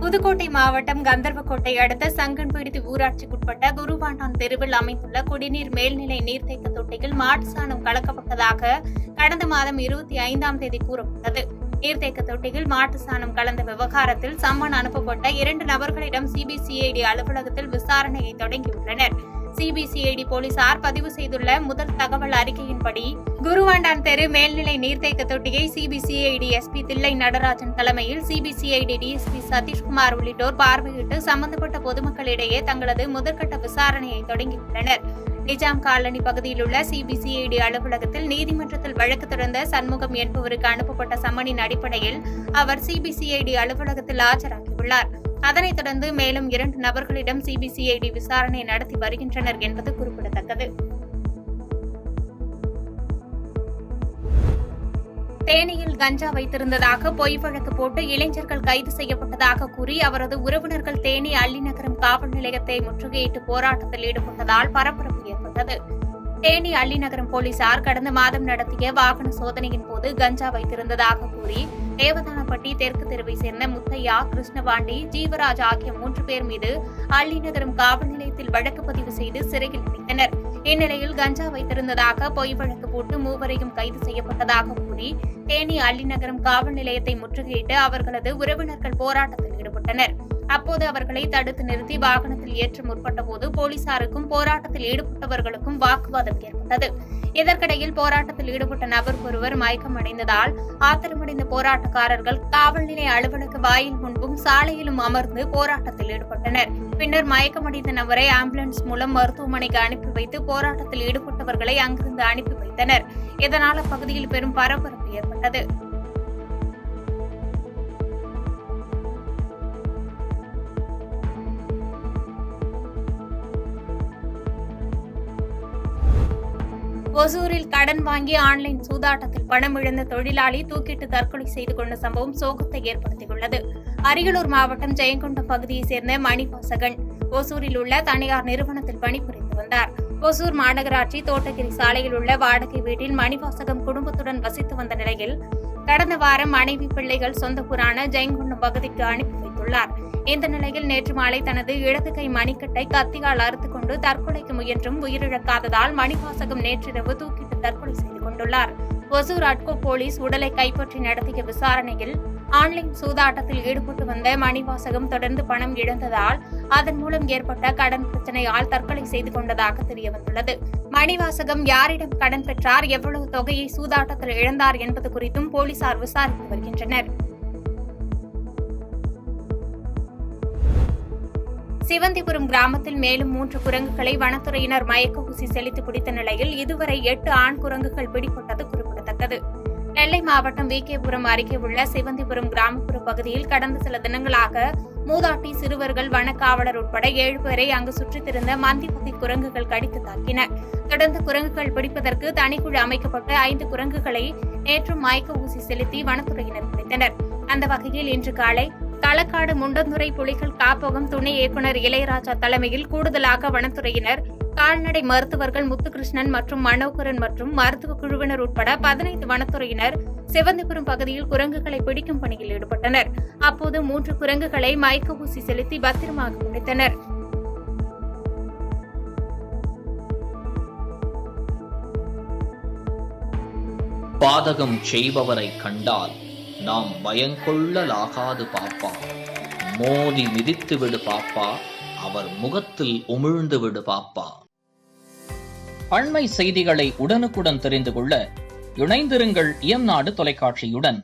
புதுக்கோட்டை மாவட்டம் கந்தர்வக்கோட்டை அடுத்த சங்கன்பீடுதி ஊராட்சிக்குட்பட்ட குருவாண்டான் தெருவில் அமைந்துள்ள குடிநீர் மேல்நிலை நீர்த்தேக்க தொட்டியில் மாட்டு சாணம் கலக்கப்பட்டதாக கடந்த மாதம் 25ஆம் தேதி கூறப்பட்டது. நீர்த்தேக்க தொட்டியில் மாட்டு சாணம் கலந்த விவகாரத்தில் சம்மன் அனுப்பப்பட்ட 2 நபர்களிடம் சிபிசிஐடி அலுவலகத்தில் விசாரணையை தொடங்கியுள்ளனர். சிபிசிஐடி போலீசார் பதிவு செய்துள்ள முதல் தகவல் அறிக்கையின்படி குருவாண்டான் தெரு மேல்நிலை நீர்த்தேக்க தொட்டியை சிபிசிஐடி எஸ்பி தில்லை நடராஜன் தலைமையில் சிபிசிஐடி டிஎஸ்பி சதீஷ்குமார் உள்ளிட்டோர் பார்வையிட்டு சம்பந்தப்பட்ட பொதுமக்களிடையே தங்களது முதற்கட்ட விசாரணையை தொடங்கியுள்ளனர். நிஜாம் காலனி பகுதியில் உள்ள சிபிசிஐடி அலுவலகத்தில் நீதிமன்றத்தில் வழக்கு தொடர்ந்த சண்முகம் என்பவருக்கு அனுப்பப்பட்ட சம்மனின் அடிப்படையில் அவர் சிபிசிஐடி அலுவலகத்தில் ஆஜராகியுள்ளார். அதனைத் தொடர்ந்து மேலும் 2 நபர்களிடம் சிபிசிஐடி விசாரணை நடத்தி வருகின்றனர் என்பது குறிப்பிடத்தக்கது. தேனியில் கஞ்சா வைத்திருந்ததாக பொய் வழக்கு போட்டு இளைஞர்கள் கைது செய்யப்பட்டதாக கூறி அவரது உறவினர்கள் தேனி அள்ளிநகரம் காவல் நிலையத்தை முற்றுகையிட்டு போராட்டத்தில் ஈடுபட்டதால் பரபரப்பு ஏற்பட்டது. தேனி அள்ளிநகரம் போலீசார் கடந்த மாதம் நடத்திய வாகன சோதனையின் போது கஞ்சா வைத்திருந்ததாக கூறி தேவதானப்பட்டி தெற்கு தெருவை சேர்ந்த முத்தையா, கிருஷ்ணபாண்டி, ஜீவராஜ் ஆகிய 3 பேர் மீது அள்ளிநகரம் காவல் நிலையத்தில் வழக்கு பதிவு செய்து சிறையில் அடைத்தனர். இந்நிலையில் கஞ்சா வைத்திருந்ததாக பொய் வழக்கு போட்டு 3வரையும் கைது செய்யப்பட்டதாக கூறி தேனி அள்ளிநகரம் காவல் நிலையத்தை முற்றுகையிட்டு அவர்களது உறவினர்கள் போராட்டத்தில் ஈடுபட்டனர். அப்போது அவர்களை தடுத்து நிறுத்தி வாகனத்தில் ஏற்ற முற்பட்டபோது போலீசாருக்கும் போராட்டத்தில் ஈடுபட்டவர்களுக்கும் வாக்குவாதம் ஏற்பட்டது. இதற்கிடையில் போராட்டத்தில் ஈடுபட்ட நபர் ஒருவர் மயக்கமடைந்ததால் ஆத்திரமடைந்த போராட்டக்காரர்கள் காவல் நிலைய அலுவலக வாயில் முன்பும் சாலையிலும் அமர்ந்து போராட்டத்தில் ஈடுபட்டனர். பின்னர் மயக்கமடைந்த நபரை ஆம்புலன்ஸ் மூலம் மருத்துவமனைக்கு அனுப்பி வைத்து போராட்டத்தில் ஈடுபட்டவர்களை அங்கிருந்து அனுப்பி வைத்தனர். இதனால் அப்பகுதியில் பெரும் பரபரப்பு ஏற்பட்டது. ஒசூரில் கடன் வாங்கி ஆன்லைன் சூதாட்டத்தில் பணம் இழந்த தொழிலாளி தூக்கிட்டு தற்கொலை செய்து கொண்ட சம்பவம் சோகத்தை ஏற்படுத்தியுள்ளது. அரியலூர் மாவட்டம் ஜெயங்கொண்டம் பகுதியைச் சேர்ந்த மணிவாசகன் ஒசூரில் உள்ள தனியார் நிறுவனத்தில் பணிபுரிந்து வந்தார். ஒசூர் மாநகராட்சி தோட்டகிரி சாலையில் உள்ள வாடகை வீட்டில் மணிவாசகம் குடும்பத்துடன் வசித்து வந்த நிலையில் கடந்த வாரம் மனைவி, பிள்ளைகள் சொந்த ஊரான ஜெயங்கொண்டம் பகுதிக்கு அனுப்பி வைத்துள்ளார். இந்த நிலையில் நேற்று மாலை தனது இடது கை மணிக்கட்டை கத்தியால் அறுத்துக் கொண்டு தற்கொலைக்கு முயன்றும் உயிரிழக்காததால் மணிவாசகம் நேற்றிரவு தூக்கிட்டு தற்கொலை செய்து கொண்டுள்ளார். ஒசூர் அட்கோ போலீஸ் உடலை கைப்பற்றி நடத்திய விசாரணையில் ஆன்லைன் சூதாட்டத்தில் ஈடுபட்டு வந்த மணிவாசகம் தொடர்ந்து பணம் இழந்ததால் அதன் மூலம் ஏற்பட்ட கடன் பிரச்சனையால் தற்கொலை செய்து கொண்டதாக தெரியவந்துள்ளது. மணிவாசகம் யாரிடம் கடன் பெற்றார், எவ்வளவு தொகையை சூதாட்டத்தில் இழந்தார் என்பது குறித்தும் போலீசார் விசாரித்து வருகின்றனர். சிவந்திபுரம் கிராமத்தில் மேலும் 3 குரங்குகளை வனத்துறையினர் மயக்க ஊசி செலுத்தி பிடித்த நிலையில் இதுவரை 8 ஆண் குரங்குகள் பிடிபட்டது குறிப்பிடத்தக்கது. நெல்லை மாவட்டம் விகேபுரம் அருகே உள்ள சிவந்திபுரம் கிராமப்புற பகுதியில் கடந்த சில தினங்களாக மூதாட்டி, சிறுவர்கள், வனக்காவலர் உட்பட 7 பேரை அங்கு சுற்றித் திரிந்த மந்திபதி குரங்குகள் கடித்து தாக்கின. தொடர்ந்து குரங்குகள் பிடிப்பதற்கு தனிக்குழு அமைக்கப்பட்டு 5 குரங்குகளை நேற்று மயக்க ஊசி செலுத்தி வனத்துறையினர் பிடித்தனர். அந்த வகையில் இன்று காலை களக்காடு முண்டந்துறை புலிகள் காப்பகம் துணை இயக்குநர் இளையராஜா தலைமையில் கூடுதலாக வனத்துறையினர், கால்நடை மருத்துவர்கள் முத்துகிருஷ்ணன் மற்றும் மனோகரன் மற்றும் மருத்துவ குழுவினர் உட்பட 15 வனத்துறையினர் சிவந்திபுரம் பகுதியில் குரங்குகளை பிடிக்கும் பணியில் ஈடுபட்டனர். அப்போது 3 குரங்குகளை மயக்க ஊசி செலுத்தி பத்திரமாக பிடித்தனர். பாதகம் செய்பவரை கண்டால் நாம் பயங்கொள்ளலாகாது பாப்பா, மோதி மிதித்து விடு பாப்பா, அவர் முகத்தில் உமிழ்ந்து விடு பாப்பா. அண்மை செய்திகளை உடனுக்குடன் தெரிந்து கொள்ள இணைந்திருங்கள் இயம்நாடு தொலைக்காட்சியுடன்.